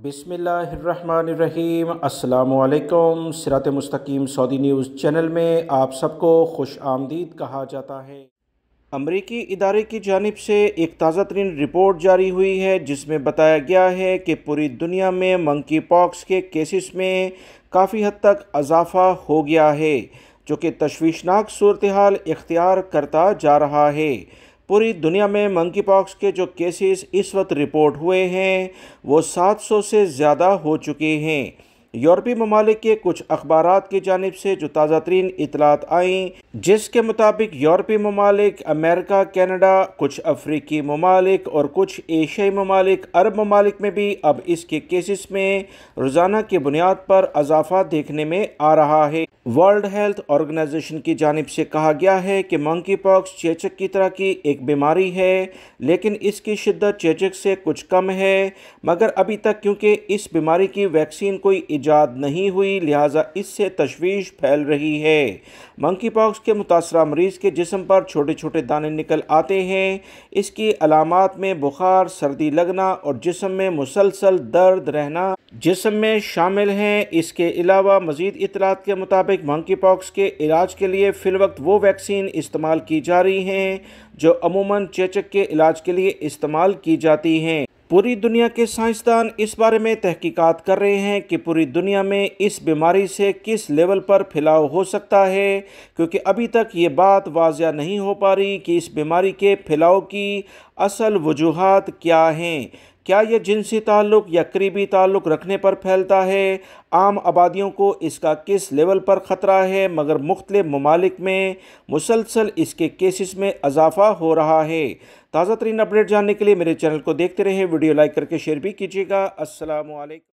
बिस्मिल्लाहिर्रहमानिर्रहीम। अस्सलामुअलैकुम। सिरात मुस्तकीम सऊदी न्यूज़ चैनल में आप सबको खुश आमदीद कहा जाता है। अमरीकी इदारे की जानिब से एक ताज़ा तरीन रिपोर्ट जारी हुई है जिसमें बताया गया है कि पूरी दुनिया में मंकी पॉक्स के केसेस में काफ़ी हद तक इजाफ़ा हो गया है, जो कि तशवीशनाक सूरत हाल इख्तियार करता जा रहा है। पूरी दुनिया में मंकी पॉक्स के जो केसेस इस वक्त रिपोर्ट हुए हैं वो 700 से ज़्यादा हो चुके हैं। यूरोपीय ममालिक के कुछ अखबारात की जानिब से जो ताज़ा तरीन इतलात आईं, जिसके मुताबिक यूरोपीय ममालिक, अमेरिका, कनाडा, कुछ अफ्रीकी ममालिक और कुछ एशियाई ममालिक, अरब ममालिक में भी अब इसके केसेस में रोज़ाना की बुनियाद पर इजाफा देखने में आ रहा है। वर्ल्ड हेल्थ ऑर्गेनाइजेशन की जानिब से कहा गया है कि मंकी पॉक्स चेचक की तरह की एक बीमारी है, लेकिन इसकी शिद्दत चेचक से कुछ कम है। मगर अभी तक क्योंकि इस बीमारी की वैक्सीन कोई इजाद नहीं हुई, लिहाजा इससे तशवीश फैल रही है। मंकी पॉक्स के मुतासरा मरीज़ के जिस्म पर छोटे छोटे दाने निकल आते हैं। इसकी अलामात में बुखार, सर्दी लगना और जिस्म में मुसलसल दर्द रहना जिस्म में शामिल हैं। इसके अलावा मज़ीद इतलात के मुताबिक मंकी पॉक्स के इलाज के लिए फ़िलवक्त वो वैक्सीन इस्तेमाल की जा रही हैं जो अमूमन चेचक के इलाज के लिए इस्तेमाल की जाती हैं। पूरी दुनिया के साइंसदान इस बारे में तहकीकात कर रहे हैं कि पूरी दुनिया में इस बीमारी से किस लेवल पर फैलाव हो सकता है, क्योंकि अभी तक ये बात वाज़िया नहीं हो पा रही कि इस बीमारी के फैलाव की असल वजूहात क्या हैं। क्या यह जिनसी ताल्लुक़ या करीबी ताल्लुक़ रखने पर फैलता है? आम आबादियों को इसका किस लेवल पर ख़तरा है? मगर मुख्तलिफ ममालिक में मुसलसल इसके केसेस में इजाफ़ा हो रहा है। ताज़ा तरीन अपडेट जानने के लिए मेरे चैनल को देखते रहें। वीडियो लाइक करके शेयर भी कीजिएगा। अस्सलामु अलैकुम।